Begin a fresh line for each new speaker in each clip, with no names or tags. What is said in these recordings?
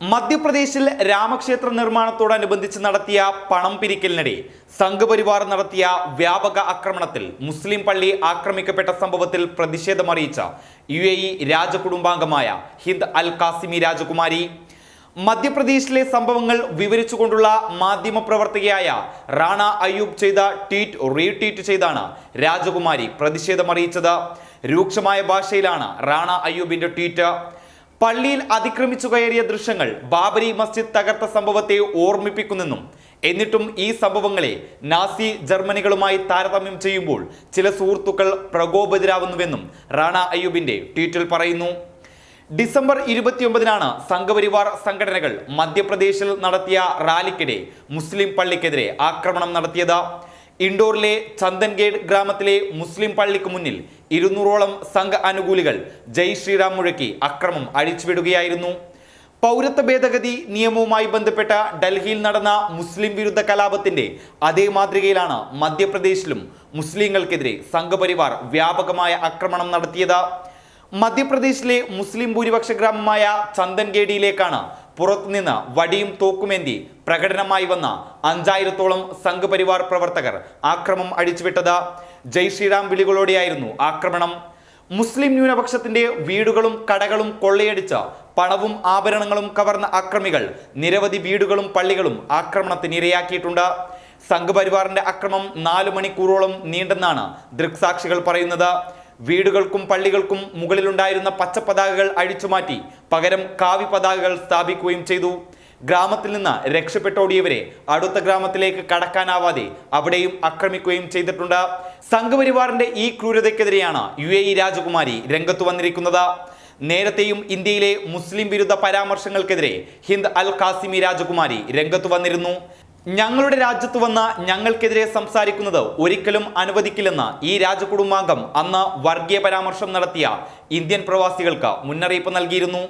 മധ്യപ്രദേശിൽ രാമക്ഷേത്ര നിർമ്മാണത്തോടനുബന്ധിച്ച് നടത്തിയ പണം പിരിക്കലിനിടെ സംഘപരിവാർ നടത്തിയ വ്യാപക ആക്രമണത്തിൽ മുസ്ലിം പള്ളി ആക്രമിക്കപ്പെട്ട സംഭവത്തിൽ പ്രതിഷേധമറിയിച്ച UAE രാജകുടുംബാംഗമായ ഹിന്ദ് അൽ കാസിമി രാജകുമാരി. മധ്യപ്രദേശിലെ സംഭവങ്ങൾ വിവരിച്ചുകൊണ്ടുള്ള മാധ്യമപ്രവർത്തകയായ റാണ അയ്യൂബ് ചെയ്ത ട്വീറ്റ് റീട്വീറ്റ് ചെയ്താണ് രാജകുമാരി പ്രതിഷേധമറിയിച്ചത്. രൂക്ഷമായ ഭാഷയിലാണ് റാണ അയ്യൂബിന്റെ ട്വീറ്റ്. പള്ളിയിൽ അതിക്രമിച്ചു കയറിയ ദൃശ്യങ്ങൾ ബാബരി മസ്ജിദ് തകർത്ത സംഭവത്തെ ഓർമ്മിപ്പിക്കുന്നെന്നും എന്നിട്ടും ഈ സംഭവങ്ങളെ നാസി ജർമ്മനികളുമായി താരതമ്യം ചെയ്യുമ്പോൾ ചില സുഹൃത്തുക്കൾ പ്രകോപിതരാവുന്നുവെന്നും റാണ അയ്യൂബിന്റെ ട്വീറ്റിൽ പറയുന്നു. ഡിസംബർ 29-നാണ് സംഘപരിവാർ സംഘടനകൾ മധ്യപ്രദേശിൽ നടത്തിയ റാലിക്കിടെ മുസ്ലിം പള്ളിക്കെതിരെ ആക്രമണം നടത്തിയത്. ഇൻഡോറിലെ ചന്ദൻഗേഡ് ഗ്രാമത്തിലെ മുസ്ലിം പള്ളിക്ക് മുന്നിൽ 200ഓളം സംഘ അനുകൂലികൾ ജയ് ശ്രീറാം മുഴക്കി അക്രമം അഴിച്ചുവിടുകയായിരുന്നു. പൗരത്വ ഭേദഗതി നിയമവുമായി ബന്ധപ്പെട്ട ഡൽഹിയിൽ നടന്ന മുസ്ലിം വിരുദ്ധ കലാപത്തിന്റെ അതേ മാതൃകയിലാണ് മധ്യപ്രദേശിലും മുസ്ലിങ്ങൾക്കെതിരെ സംഘപരിവാർ വ്യാപകമായ ആക്രമണം നടത്തിയത്. മധ്യപ്രദേശിലെ മുസ്ലിം ഭൂരിപക്ഷ ഗ്രാമമായ ചന്ദൻഗേഡിയിലേക്കാണ് പുറത്തുനിന്ന് വടിയും തോക്കുമേന്തി പ്രകടനമായി വന്ന 5000ഓളം സംഘപരിവാർ പ്രവർത്തകർ ആക്രമം അഴിച്ചുവിട്ടത്. ജയ് ശ്രീറാം വിളികളോടെയായിരുന്നു ആക്രമണം. മുസ്ലിം ന്യൂനപക്ഷത്തിന്റെ വീടുകളും കടകളും കൊള്ളയടിച്ച പണവും ആഭരണങ്ങളും കവർന്ന അക്രമികൾ നിരവധി വീടുകളും പള്ളികളും ആക്രമണത്തിന് ഇരയാക്കിയിട്ടുണ്ട്. സംഘപരിവാറിന്റെ അക്രമം 4 മണിക്കൂറോളം നീണ്ടെന്നാണ് ദൃക്സാക്ഷികൾ പറയുന്നത്. വീടുകൾക്കും പള്ളികൾക്കും മുകളിലുണ്ടായിരുന്ന പച്ച പതാകകൾ അഴിച്ചുമാറ്റി പകരം കാവി പതാകകൾ സ്ഥാപിക്കുകയും ചെയ്തു. ഗ്രാമത്തിൽ നിന്ന് രക്ഷപ്പെട്ടോടിയവരെ അടുത്ത ഗ്രാമത്തിലേക്ക് കടക്കാനാവാതെ അവിടെയും ആക്രമിക്കുകയും ചെയ്തിട്ടുണ്ട്. സംഘപരിവാറിന്റെ ഈ ക്രൂരതയ്ക്കെതിരെയാണ് UAE രാജകുമാരി രംഗത്തു വന്നിരിക്കുന്നത്. നേരത്തെയും ഇന്ത്യയിലെ മുസ്ലിം വിരുദ്ധ പരാമർശങ്ങൾക്കെതിരെ ഹിന്ദ് അൽ കാസിമി രാജകുമാരി രംഗത്തു വന്നിരുന്നു. ഞങ്ങളുടെ രാജ്യത്ത് വന്ന് ഞങ്ങൾക്കെതിരെ സംസാരിക്കുന്നത് ഒരിക്കലും അനുവദിക്കില്ലെന്ന് ഈ രാജകുടുംബാംഗം അന്ന് വർഗീയ പരാമർശം നടത്തിയ ഇന്ത്യൻ പ്രവാസികൾക്ക് മുന്നറിയിപ്പ് നൽകിയിരുന്നു.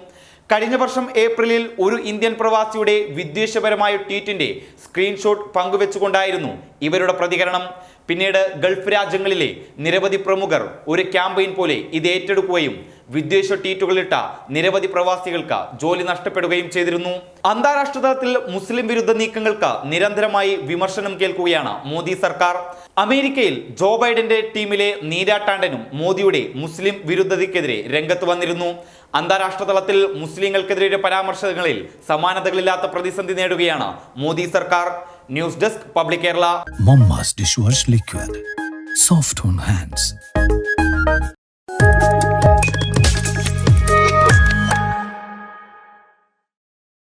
കഴിഞ്ഞ വർഷം ഏപ്രിലിൽ ഒരു ഇന്ത്യൻ പ്രവാസിയുടെ വിദ്വേഷപരമായ ട്വീറ്റിന്റെ സ്ക്രീൻഷോട്ട് പങ്കുവെച്ചുകൊണ്ടായിരുന്നു ഇവരുടെ പ്രതികരണം. പിന്നീട് ഗൾഫ് രാജ്യങ്ങളിലെ നിരവധി പ്രമുഖർ ഒരു ക്യാമ്പയിൻ പോലെ ഇത് ഏറ്റെടുക്കുകയും വിദ്വേഷ ട്വീറ്റുകളിട്ട നിരവധി പ്രവാസികൾക്ക് ജോലി നഷ്ടപ്പെടുകയും ചെയ്തിരുന്നു. അന്താരാഷ്ട്ര തലത്തിൽ മുസ്ലിം വിരുദ്ധ നീക്കങ്ങൾക്ക് നിരന്തരമായി വിമർശനം കേൾക്കുകയാണ് മോദി സർക്കാർ. അമേരിക്കയിൽ ജോ ബൈഡന്റെ ടീമിലെ നീരാട്ടാണ്ടനും മോദിയുടെ മുസ്ലിം വിരുദ്ധതയ്ക്കെതിരെ രംഗത്ത് വന്നിരുന്നു. അന്താരാഷ്ട്ര തലത്തിൽ മുസ്ലിങ്ങൾക്കെതിരെ പരാമർശങ്ങളിൽ സമാനതകളില്ലാത്ത പ്രതിസന്ധി നേടുകയാണ് മോദി സർക്കാർ. News desk public Kerala.
Mama's dishwash liquid, soft on hands.